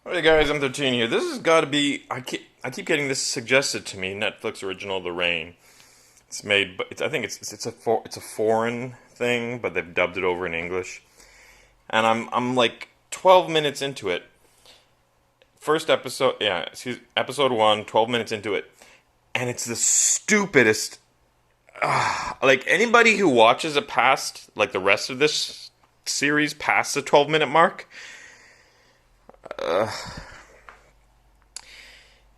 Hey guys, M13 here. This has got to be. I keep getting this suggested to me. Netflix original, The Rain. It's made, but I think it's a foreign thing, but they've dubbed it over in English. And I'm like 12 minutes into it. First episode, yeah, episode one, 12 minutes into it, and it's the stupidest. Like anybody who watches it past like the rest of this series past the 12-minute mark.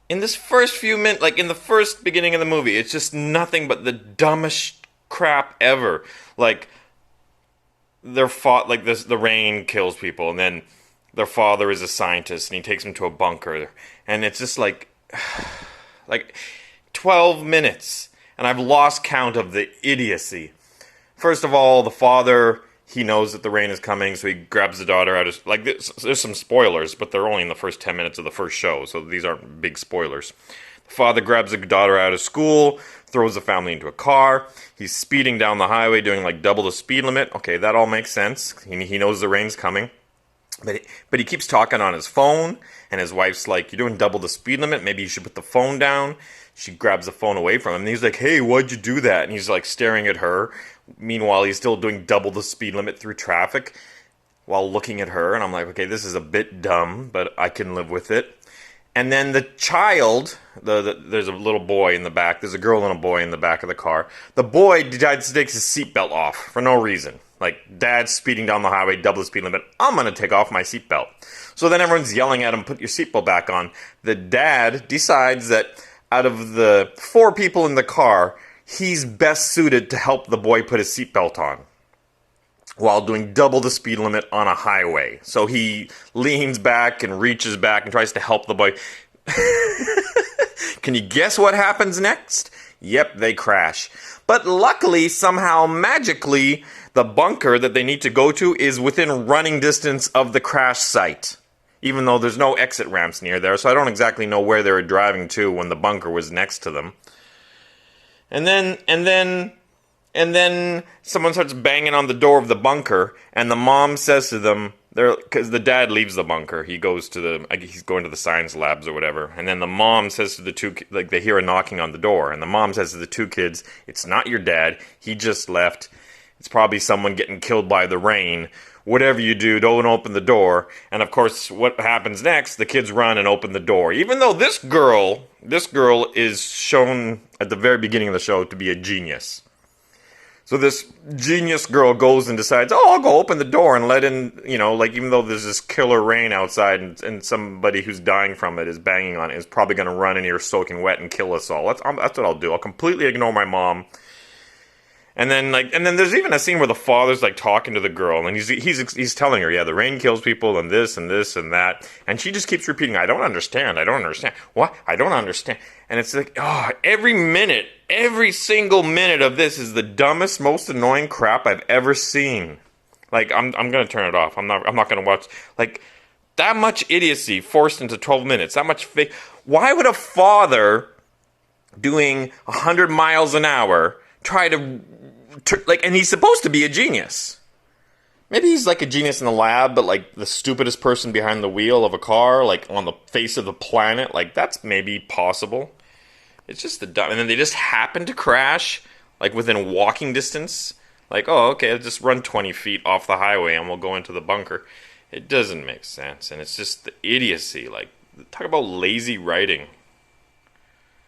In this first few minutes, like in the first beginning of the movie, it's just nothing but the dumbest crap ever. Like their like this, the rain kills people, and then their father is a scientist, and he takes them to a bunker, and it's just like 12 minutes, and I've lost count of the idiocy. First of all, the father, he knows that the rain is coming, so he grabs the daughter out of... Like, there's some spoilers, but they're only in the first 10 minutes of the first show, so these aren't big spoilers. The father grabs the daughter out of school, throws the family into a car. He's speeding down the highway, doing, like, double the speed limit. Okay, that all makes sense. He knows the rain's coming. But he keeps talking on his phone, and his wife's like, "You're doing double the speed limit, maybe you should put the phone down." She grabs the phone away from him, and he's like, "Hey, why'd you do that?" And he's like staring at her. Meanwhile, he's still doing double the speed limit through traffic while looking at her, and I'm like, okay, this is a bit dumb, but I can live with it. And then the child, there's a little boy in the back, there's a girl and a boy in the back of the car. The boy decides to take his seatbelt off for no reason. Like, dad's speeding down the highway, double the speed limit, I'm gonna take off my seatbelt. So then everyone's yelling at him, "Put your seatbelt back on." The dad decides that out of the 4 people in the car, he's best suited to help the boy put his seatbelt on while doing double the speed limit on a highway. So he leans back and reaches back and tries to help the boy. Can you guess what happens next? Yep, they crash. But luckily, somehow, magically, the bunker that they need to go to is within running distance of the crash site. Even though there's no exit ramps near there, so I don't exactly know where they were driving to when the bunker was next to them. And then someone starts banging on the door of the bunker, and the mom says to them, because the dad leaves the bunker, he's going to the science labs or whatever, and then the mom says to the two, like they hear a knocking on the door, and the mom says to the 2 kids, "It's not your dad, he just left, it's probably someone getting killed by the rain. Whatever you do, don't open the door." And of course, what happens next? The kids run and open the door. Even though this girl is shown at the very beginning of the show to be a genius. So this genius girl goes and decides, "Oh, I'll go open the door and let in," like even though there's this killer rain outside and somebody who's dying from it is banging on it, is probably going to run in here soaking wet and kill us all. That's what I'll do. I'll completely ignore my mom. And then there's even a scene where the father's like talking to the girl, and he's telling her, "Yeah, the rain kills people, and this and this and that," and she just keeps repeating, "I don't understand. I don't understand. What? I don't understand." And it's like, every single minute of this is the dumbest, most annoying crap I've ever seen. Like, I'm gonna turn it off. I'm not gonna watch like that much idiocy forced into 12 minutes. That much fake. Why would a father doing 100 miles an hour try to and he's supposed to be a genius. Maybe he's like a genius in the lab, but like the stupidest person behind the wheel of a car, like on the face of the planet. Like, that's maybe possible. It's just the dumb. And then they just happen to crash, like within walking distance. Like, oh, okay, I'll just run 20 feet off the highway and we'll go into the bunker. It doesn't make sense. And it's just the idiocy. Like, talk about lazy writing.